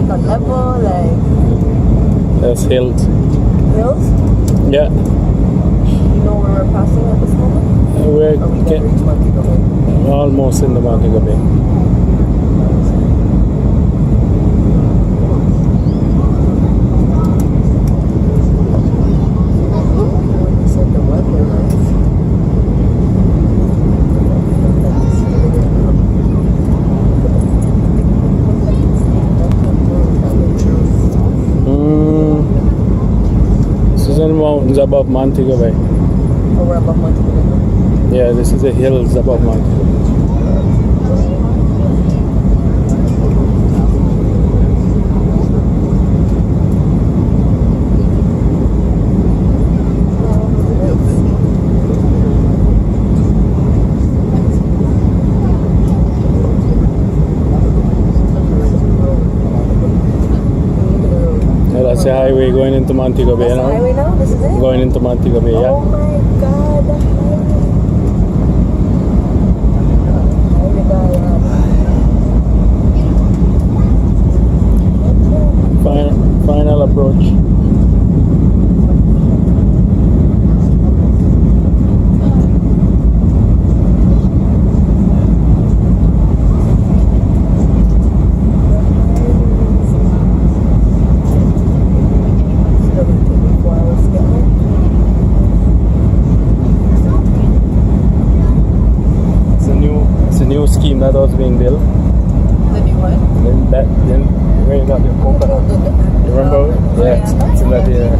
like a level, like That's hills. hills? Yeah. You know where we're passing at this moment? We're Or we never reach Montego Bay? almost in the Montego Bay. When you said the weather, right? This is in the mountains above Montego Bay. Oh, we're above Montego Bay now. Yeah, this is the hills above Montego Bay. Yeah, that's the highway going into Montego Bay That's the now. highway now? This is it? Going into Montego Bay, Oh yeah. my god, the highway. Final approach. Still gonna take me 4 hours to get home. It's a new scheme that was being built. The new one? Then where you got your coconut. You remember? Yeah, it's in that area.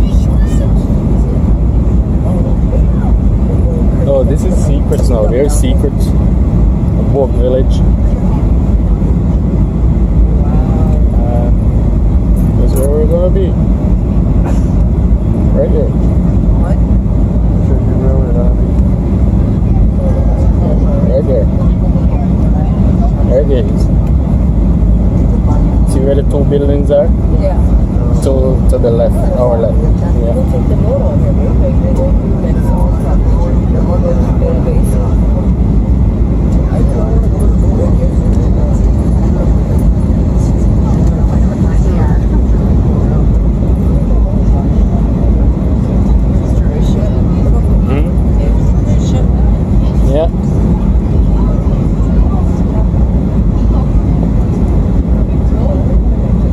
Oh, this is secrets now. There's secrets. Bourg Village. That's where we're gonna be. Right here. What? Should be where we're gonna be. Right there. Right there. See where the two buildings are? Yeah. To the left, our left. They Yeah. take the note on here, right? Like they go through like some stuff. The model database. I don't know. Hmm? Yeah.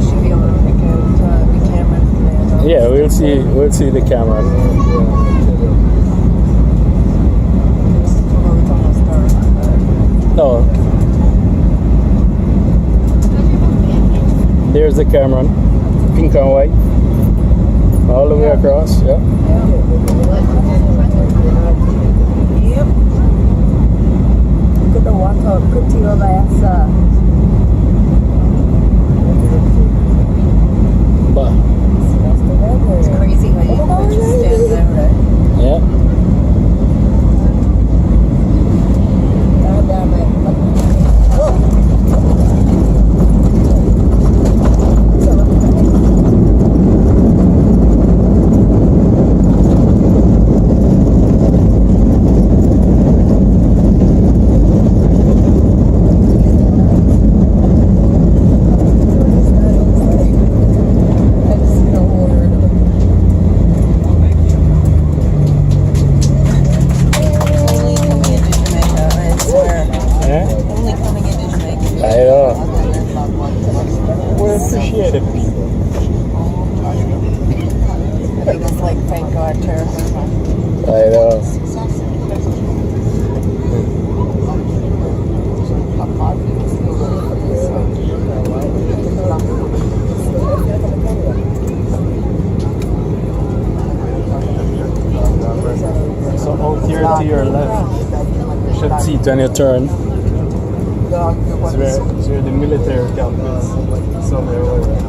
Should be able to pick out the camera from there. Yeah, we'll see the camera. It's almost dark. No. There's the camera. Pink and white. All the way across, yeah. Yep. Look at the water, pretty over there. But That's the weather. It's crazy how you can just stand there, right? yeah. God damn it. Oh. I just know where Only coming into Jamaica, I swear. Yeah. Only coming into Jamaica. I know. We appreciate it, people. He was like, thank God, terrified. I know. So out here to your left, you should see it when you turn. It's where the military camp is. Somewhere over there.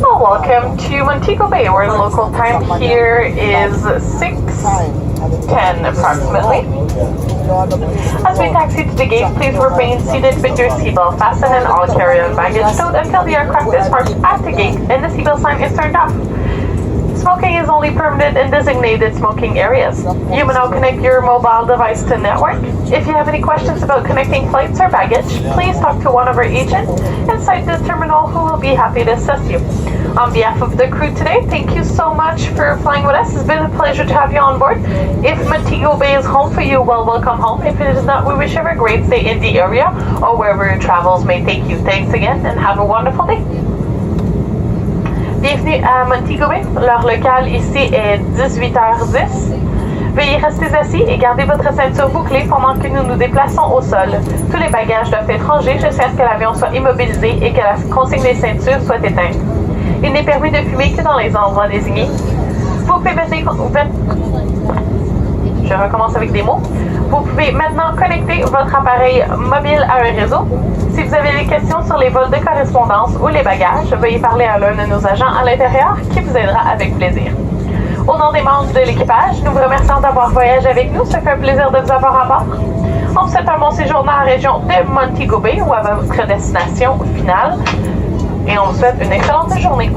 Oh, welcome to Montego Bay, where local time here is 6:10 approximately. As we taxi to the gate, please remain seated with your seatbelt fastened and all carry-on baggage stowed until the aircraft is parked at the gate and the seatbelt sign is turned off. Smoking is only permitted in designated smoking areas. You may now connect your mobile device to network. If you have any questions about connecting flights or baggage, please talk to one of our agents inside the terminal who will be happy to assist you. On behalf of the crew today, thank you so much for flying with us. It's been a pleasure to have you on board. If Montego Bay is home for you, well, welcome home. If it is not, we wish you a great stay in the area or wherever your travels may take you. Thanks again and have a wonderful day. Bienvenue à Montego Bay. L'heure locale ici est 18h10. Veuillez rester assis et garder votre ceinture bouclée pendant que nous nous déplaçons au sol. Tous les bagages doivent être rangés jusqu'à ce que l'avion soit immobilisé et que la consigne des ceintures soit éteinte. Il n'est permis de fumer que dans les endroits désignés. Vous pouvez Je recommence avec des mots. Vous pouvez maintenant connecter votre appareil mobile à un réseau. Si vous avez des questions sur les vols de correspondance ou les bagages, veuillez parler à l'un de nos agents à l'intérieur qui vous aidera avec plaisir. Au nom des membres de l'équipage, nous vous remercions d'avoir voyagé avec nous. Ça fait un plaisir de vous avoir à bord. On vous souhaite un bon séjour dans la région de Montego Bay ou à votre destination finale. Et on vous souhaite une excellente journée.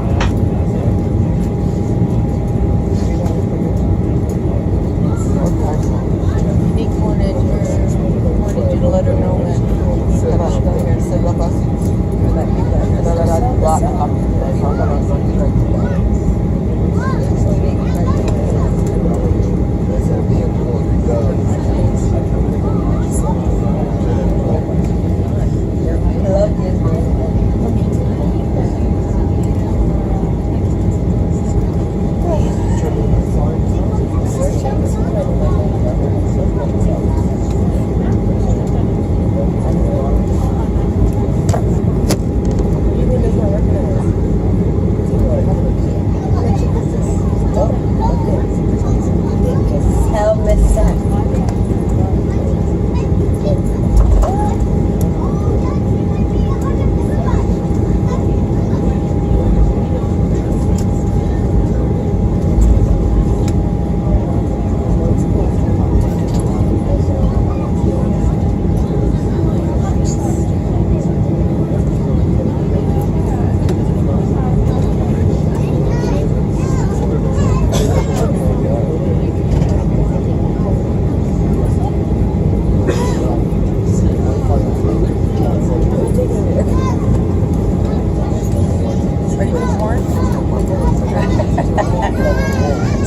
Let her know that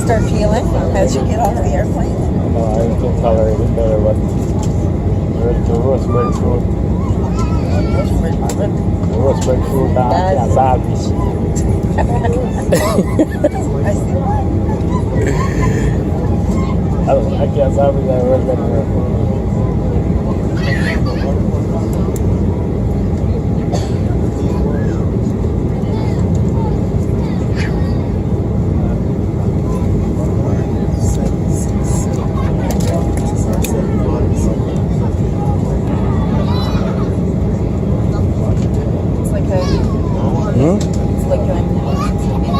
start feeling as you get off the airplane. I can tolerate it better, but ready to roast breakthrough. Roast breakthrough down to Sabis. I can't Sabis, I roast breakthrough. It's like a